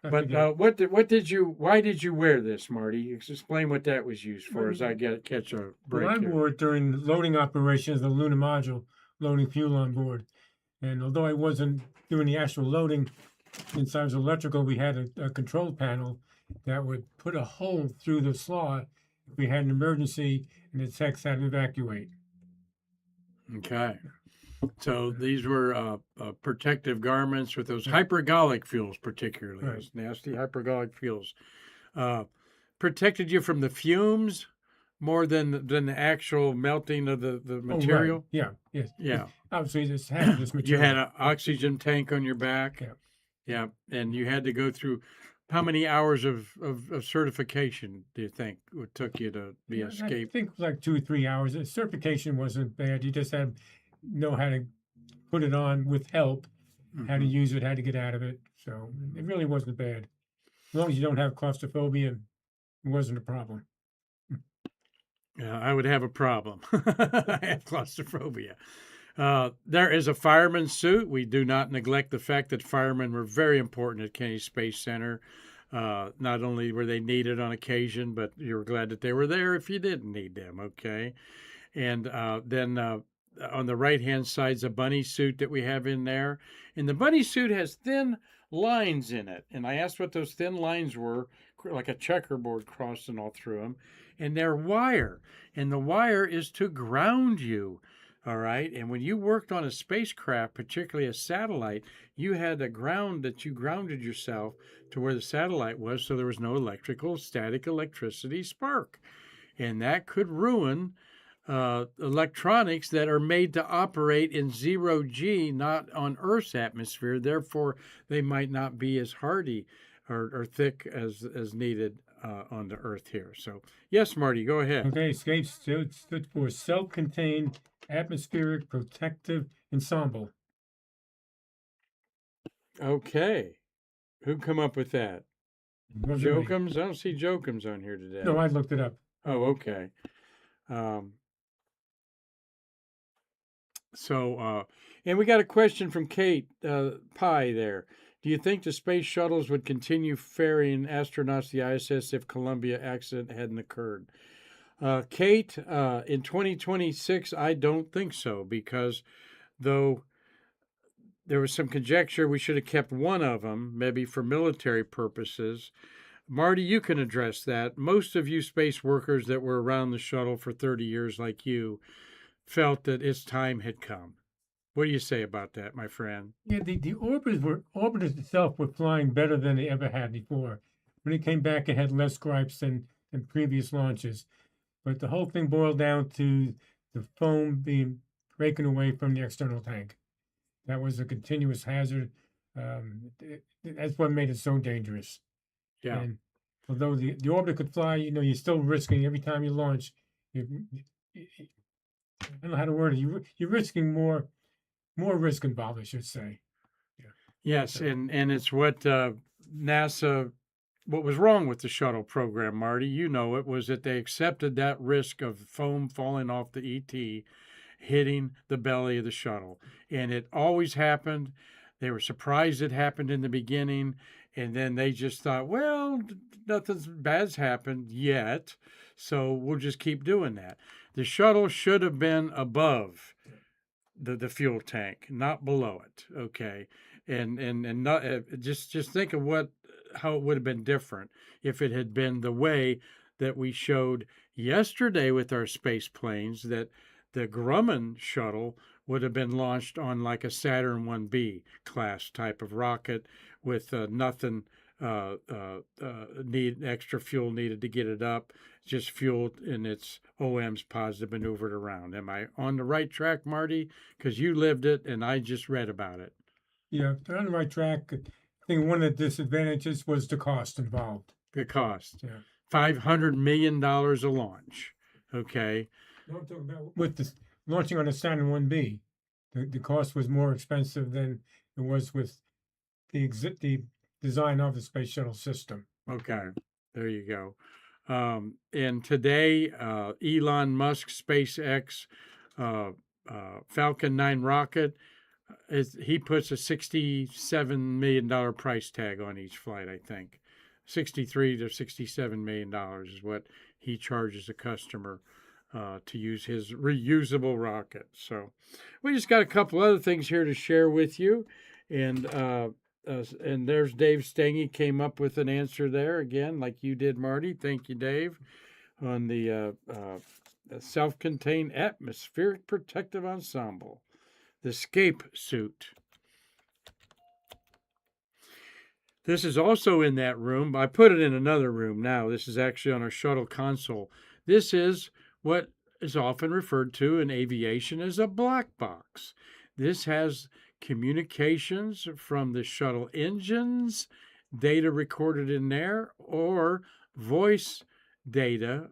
But why did you wear this, Marty? Explain what that was used for as I catch a break Well, I here. wore it during loading operations, the lunar module, loading fuel on board. And although I wasn't doing the actual loading, since I was electrical, we had a control panel that would put a hole through the slot if we had an emergency and the techs had to evacuate. Okay. So these were protective garments with those hypergolic fuels, particularly those nasty hypergolic fuels. Protected you from the fumes more than the actual melting of the material. Oh, right. Yeah. Yes. Yeah. Obviously, this hazardous material. You had an oxygen tank on your back. Yeah. Yeah. And you had to go through how many hours of certification do you think it took you to be a scape? I think it was like 2 or 3 hours. The certification wasn't bad. You just had to know how to put it on with help, how to use it, how to get out of it. So it really wasn't bad. As long as you don't have claustrophobia, it wasn't a problem. Yeah, I would have a problem. I have claustrophobia. There is a fireman's suit. We do not neglect the fact that firemen were very important at Kennedy Space Center. Not only were they needed on occasion, but you were glad that they were there if you didn't need them, okay? And then on the right-hand side is a bunny suit that we have in there. And the bunny suit has thin lines in it. And I asked what those thin lines were, like a checkerboard crossing all through them. And they're wire. And the wire is to ground you. All right. And when you worked on a spacecraft, particularly a satellite, you had a ground that you grounded yourself to where the satellite was, so there was no static electricity spark. And that could ruin electronics that are made to operate in 0G, not on Earth's atmosphere. Therefore, they might not be as hardy or thick as needed on the Earth here. So, yes, Marty, go ahead. Okay, SCAPE stood for Self-Contained Atmospheric Protective Ensemble. Okay. Who come up with that? Jokums? I don't see Jokums on here today. No, I looked it up. Oh, okay. And we got a question from Kate Pye there. Do you think the space shuttles would continue ferrying astronauts to the ISS if Columbia accident hadn't occurred? Kate, in 2026, I don't think so, because though there was some conjecture we should have kept one of them, maybe for military purposes. Marty, you can address that. Most of you space workers that were around the shuttle for 30 years like you felt that its time had come. What do you say about that, my friend? Yeah, the orbiters itself were flying better than they ever had before. When it came back, it had less gripes than previous launches. But the whole thing boiled down to the foam being breaking away from the external tank. That was a continuous hazard. That's what made it so dangerous. Yeah. And although the orbiter could fly, you're still risking every time you launch. I don't know how to word it. You're risking more risk involved, I should say. Yeah. Yes, so. and it's what NASA. What was wrong with the shuttle program, Marty? You know it was that they accepted that risk of foam falling off the ET, hitting the belly of the shuttle. And it always happened. They were surprised it happened in the beginning, And then they just thought, well, nothing bad's happened yet, so we'll just keep doing that. The shuttle should have been above the fuel tank, not below it. Okay, and not just think of how it would have been different if it had been the way that we showed yesterday with our space planes, that the Grumman shuttle would have been launched on like a Saturn 1B class type of rocket with nothing need extra fuel needed to get it up, just fuel in its OM's pods that maneuvered around. Am I on the right track, Marty? Because you lived it and I just read about it. Yeah, they're on the right track. I think one of the disadvantages was the cost involved. The cost, Yeah. $500 million a launch. Okay. No, I'm talking about with the launching on a Saturn 1B. The cost was more expensive than it was with the design of the space shuttle system. Okay, there you go. And today, Elon Musk SpaceX Falcon 9 rocket, he puts a $67 million price tag on each flight, I think. $63 to $67 million is what he charges a customer to use his reusable rocket. So we just got a couple other things here to share with you. And there's Dave Stange came up with an answer there again, like you did, Marty. Thank you, Dave, on the self-contained atmospheric protective ensemble, the escape suit. This is also in that room. I put it in another room now. This is actually on our shuttle console. This is what is often referred to in aviation as a black box. This has communications from the shuttle engines, data recorded in there, or voice data,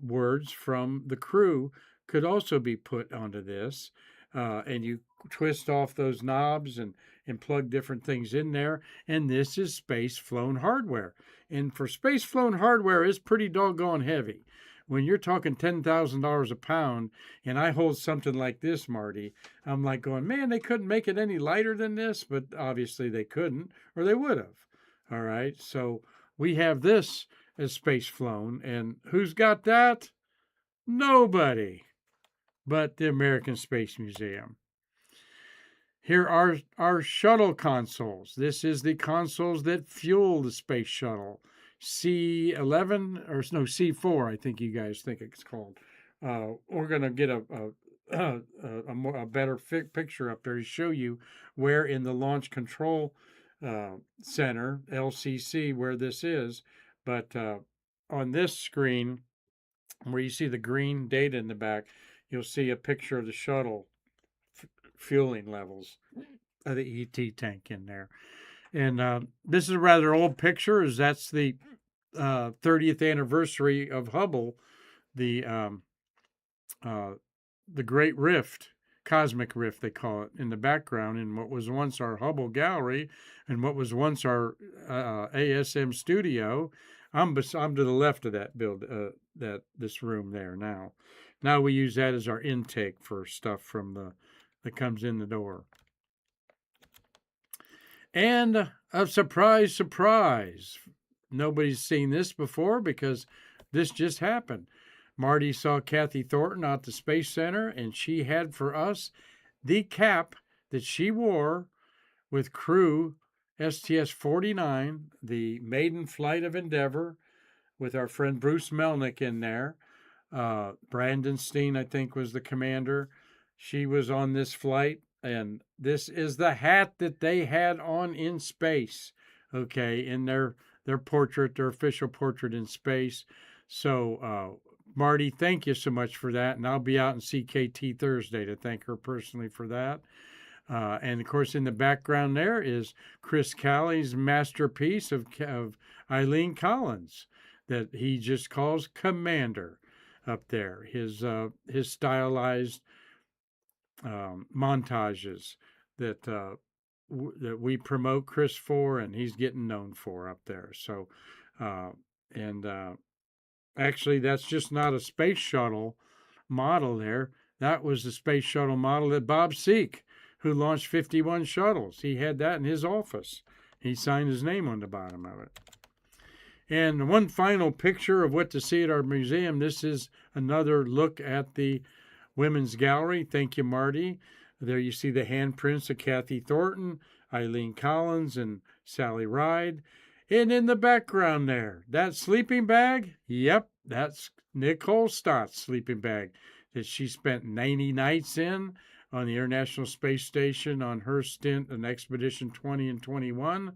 words from the crew could also be put onto this. And you twist off those knobs and plug different things in there. And this is space flown hardware. And for space flown hardware, it's pretty doggone heavy. When you're talking $10,000 a pound, and I hold something like this, Marty, I'm like going, man, they couldn't make it any lighter than this, but obviously they couldn't, or they would have. All right, so we have this as space flown, and who's got that? Nobody but the American Space Museum. Here are our shuttle consoles. This is the consoles that fuel the space shuttle. C11 or no C4, I think you guys think it's called. We're going to get a better picture up there to show you where in the Launch Control Center, LCC, where this is. But on this screen, where you see the green data in the back, you'll see a picture of the shuttle fueling levels of the ET tank in there. And this is a rather old picture, as that's the 30th anniversary of Hubble, the Great Rift, Cosmic Rift, they call it, in the background, in what was once our Hubble Gallery and what was once our ASM studio. I'm to the left of that this room there now. Now we use that as our intake for stuff from that comes in the door. And a surprise, nobody's seen this before because this just happened. Marty saw Kathy Thornton at the Space Center, and she had for us the cap that she wore with crew STS-49, the maiden flight of Endeavour, with our friend Bruce Melnick in there. Brandon Steen, I think, was the commander. She was on this flight, and this is the hat that they had on in space, okay, in their portrait, their official portrait in space. So, Marty, thank you so much for that, and I'll be out in CKT Thursday to thank her personally for that. And, of course, in the background there is Chris Callie's masterpiece of Eileen Collins that he just calls Commander up there, his stylized montages that we promote Chris for, and he's getting known for up there. So, actually, that's just not a space shuttle model there. That was the space shuttle model that Bob Seek, who launched 51 shuttles, he had that in his office. He signed his name on the bottom of it. And one final picture of what to see at our museum. This is another look at the Women's Gallery. Thank you, Marty. There you see the handprints of Kathy Thornton, Eileen Collins, and Sally Ride. And in the background there, that sleeping bag, yep, that's Nicole Stott's sleeping bag that she spent 90 nights in on the International Space Station on her stint in Expedition 20 and 21.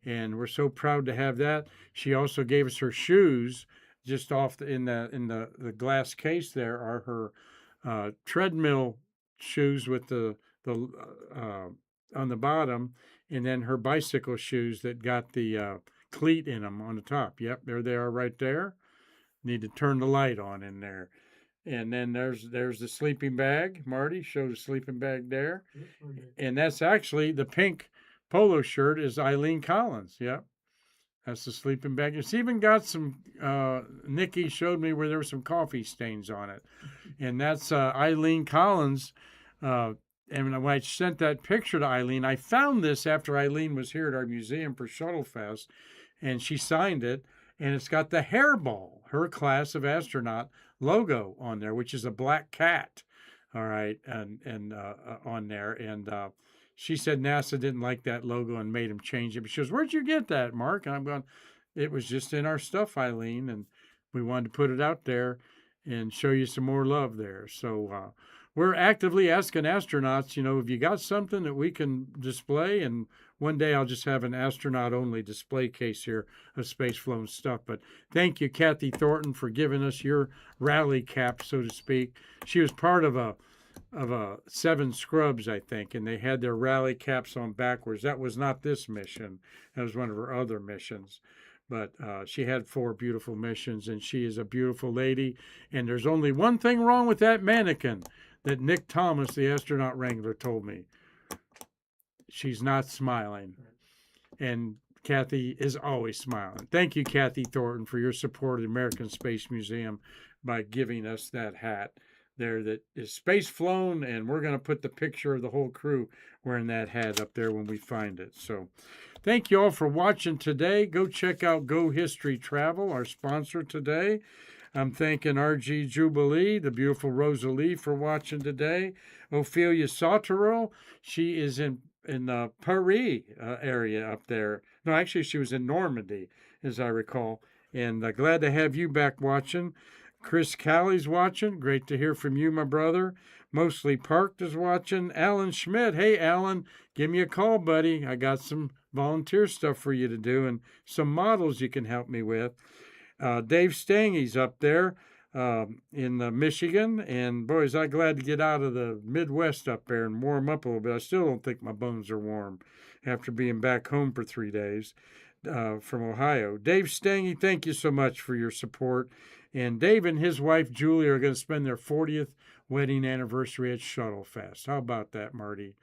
And we're so proud to have that. She also gave us her shoes. Just off in the glass case there are her treadmill shoes with the on the bottom, and then her bicycle shoes that got the cleat in them on the top. Yep, there they are right there. Need to turn the light on in there. And then there's the sleeping bag. Marty showed a sleeping bag there. And that's actually the pink polo shirt is Eileen Collins. Yep. That's the sleeping bag. It's even got some, Nikki showed me where there were some coffee stains on it. And that's Eileen Collins. And when I sent that picture to Eileen, I found this after Eileen was here at our museum for Shuttlefest, and she signed it. And it's got the hairball, her class of astronaut logo on there, which is a black cat. All right. And on there. And she said NASA didn't like that logo and made him change it. But she goes, "Where'd you get that, Mark?" And I'm going, "It was just in our stuff, Eileen. And we wanted to put it out there and show you some more love there." So we're actively asking astronauts, have you got something that we can display? And one day I'll just have an astronaut-only display case here of space-flown stuff. But thank you, Kathy Thornton, for giving us your rally cap, so to speak. She was part of a Seven Scrubs, I think, and they had their rally caps on backwards. That was not this mission. That was one of her other missions. But she had 4 beautiful missions, and she is a beautiful lady. And there's only one thing wrong with that mannequin that Nick Thomas, the astronaut wrangler, told me. She's not smiling. And Kathy is always smiling. Thank you, Kathy Thornton, for your support of the American Space Museum by giving us that hat there that is space flown, and we're going to put the picture of the whole crew wearing that hat up there when we find it. So thank you all for watching today. Go check out Go History Travel, our sponsor today. I'm thanking RG Jubilee, the beautiful Rosalie, for watching today. Ophelia Sauterelle, she is in Paris area up there. No, actually, she was in Normandy, as I recall. And glad to have you back watching. Chris Callie's watching. Great to hear from you, my brother. Mostly Parked is watching. Alan Schmidt. Hey, Alan, give me a call, buddy. I got some volunteer stuff for you to do and some models you can help me with. Dave Stangy's up there in Michigan. And, boy, is I glad to get out of the Midwest up there and warm up a little bit. I still don't think my bones are warm after being back home for 3 days from Ohio. Dave Stangy, thank you so much for your support. And Dave and his wife, Julie, are going to spend their 40th wedding anniversary at Shuttlefest. How about that, Marty?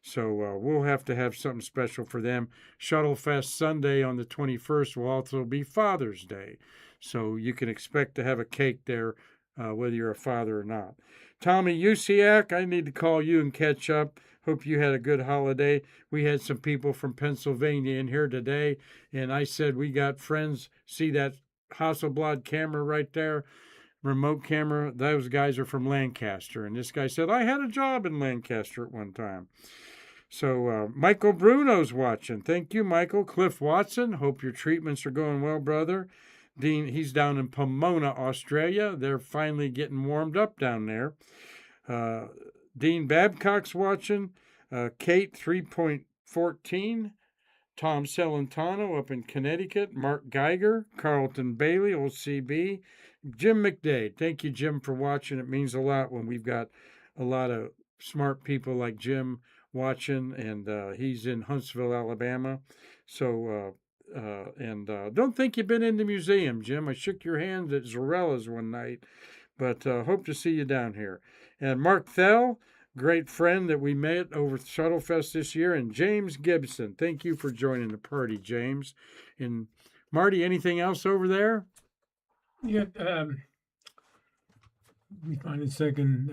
So we'll have to have something special for them. Shuttlefest Sunday on the 21st will also be Father's Day. So you can expect to have a cake there, whether you're a father or not. Tommy Usiak, I need to call you and catch up. Hope you had a good holiday. We had some people from Pennsylvania in here today, and I said we got friends. See that Hasselblad camera right there? Remote camera. Those guys are from Lancaster. And this guy said, I had a job in Lancaster at one time. So Michael Bruno's watching. Thank you, Michael. Cliff Watson, hope your treatments are going well, brother. Dean, he's down in Pomona, Australia. They're finally getting warmed up down there. Dean Babcock's watching. Kate 3.14. Tom Celentano up in Connecticut. Mark Geiger. Carlton Bailey, old CB. Jim McDade. Thank you, Jim, for watching. It means a lot when we've got a lot of smart people like Jim watching, and he's in Huntsville, Alabama. So, don't think you've been in the museum, Jim. I shook your hand at Zorella's one night, but hope to see you down here. And Mark Thell, great friend that we met over Shuttlefest this year, and James Gibson. Thank you for joining the party, James. And Marty, anything else over there? Yeah, let me find a second.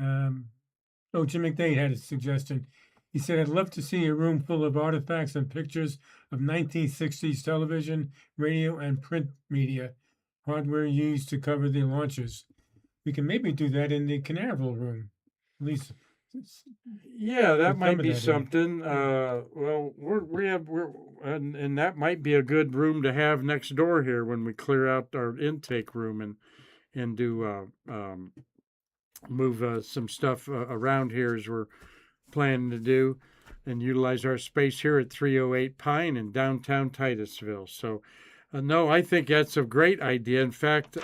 Jim McDade had a suggestion. He said, I'd love to see a room full of artifacts and pictures of 1960s television, radio, and print media, hardware used to cover the launches. We can maybe do that in the Canaveral room. At least Yeah, that put might some of be that in. something. Well, and that might be a good room to have next door here when we clear out our intake room and do move some stuff around here as we're planning to do, and utilize our space here at 308 Pine in downtown Titusville. So, no, I think that's a great idea. In fact,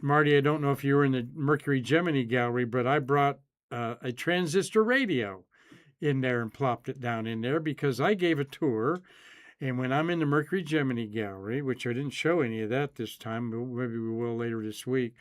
Marty, I don't know if you were in the Mercury Gemini gallery, but I brought a transistor radio in there and plopped it down in there because I gave a tour. And when I'm in the Mercury Gemini gallery, which I didn't show any of that this time, but maybe we will later this week,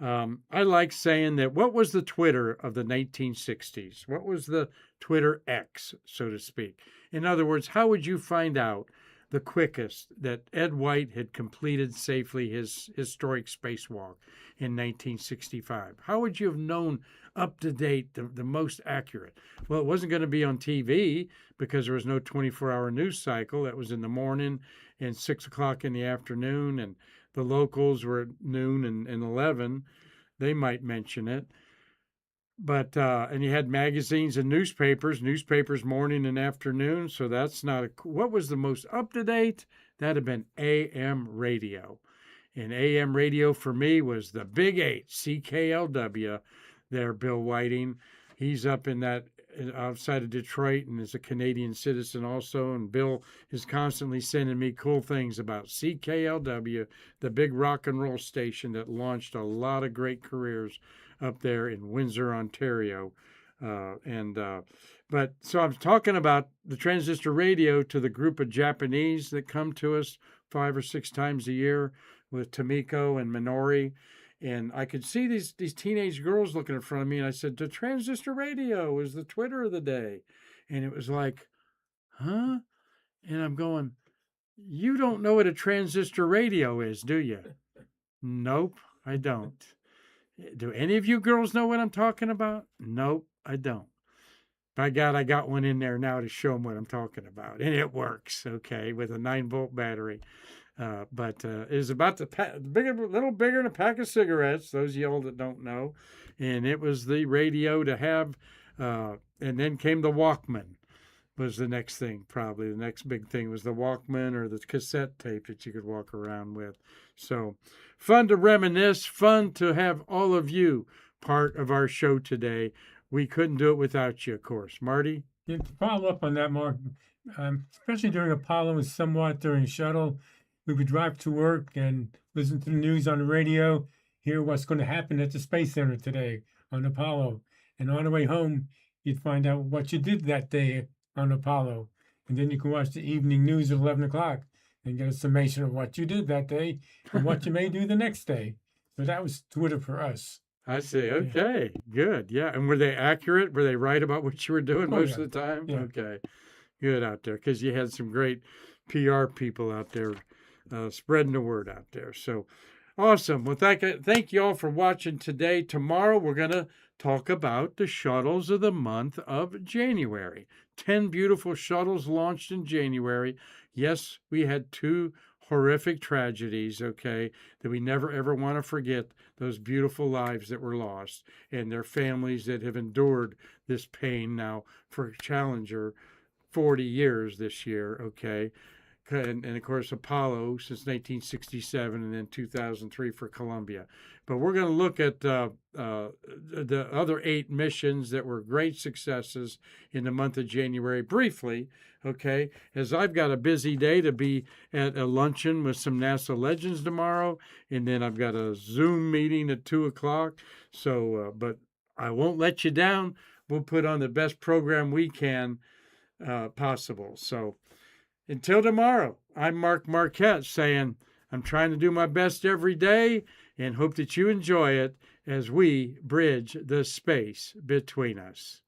I like saying that what was the Twitter of the 1960s? What was the Twitter X, so to speak? In other words, how would you find out the quickest that Ed White had completed safely his historic spacewalk in 1965? How would you have known up to date, the most accurate? Well, it wasn't going to be on TV because there was no 24-hour news cycle. That was in the morning and 6 o'clock in the afternoon, and the locals were at noon and 11. They might mention it. But, and you had magazines and newspapers morning and afternoon. So that's not what was the most up to date? That'd have been AM radio. And AM radio for me was the Big 8, CKLW there, Bill Whiting. He's up in that outside of Detroit and is a Canadian citizen also. And Bill is constantly sending me cool things about CKLW, the big rock and roll station that launched a lot of great careers up there in Windsor, Ontario. But so I'm talking about the transistor radio to the group of Japanese that come to us 5 or 6 times a year with Tomiko and Minori. And I could see these teenage girls looking in front of me, and I said, the transistor radio is the Twitter of the day. And it was like, huh? And I'm going, you don't know what a transistor radio is, do you? Nope, I don't. Do any of you girls know what I'm talking about? Nope, I don't. By God, I got one in there now to show them what I'm talking about. And it works, okay, with a 9-volt battery. But it was about a little bigger than a pack of cigarettes, those of y'all that don't know. And it was the radio to have, and then came the Walkman was the next thing, probably. The next big thing was the Walkman or the cassette tape that you could walk around with. So fun to reminisce, fun to have all of you part of our show today. We couldn't do it without you, of course. Marty? Yeah, to follow up on that, Mark, especially during Apollo and somewhat during shuttle, we would drive to work and listen to the news on the radio, hear what's going to happen at the Space Center today on Apollo. And on the way home, you'd find out what you did that day on Apollo. And then you can watch the evening news at 11 o'clock and get a summation of what you did that day and what you may do the next day. So that was Twitter for us. I see. Okay, good. Yeah. And were they accurate? Were they right about what you were doing most of the time? Yeah. Okay, good out there, because you had some great PR people out there spreading the word out there. So awesome. Well, thank you all for watching today. Tomorrow, we're going to talk about the shuttles of the month of January. 10 beautiful shuttles launched in January. Yes, we had 2 horrific tragedies, okay, that we never ever want to forget, those beautiful lives that were lost and their families that have endured this pain now for Challenger 40 years this year, okay. And of course, Apollo since 1967, and then 2003 for Columbia. But we're going to look at the other 8 missions that were great successes in the month of January briefly, okay? As I've got a busy day to be at a luncheon with some NASA legends tomorrow, and then I've got a Zoom meeting at 2 o'clock. So, but I won't let you down. We'll put on the best program we can possible. So, until tomorrow, I'm Mark Marquette saying I'm trying to do my best every day and hope that you enjoy it as we bridge the space between us.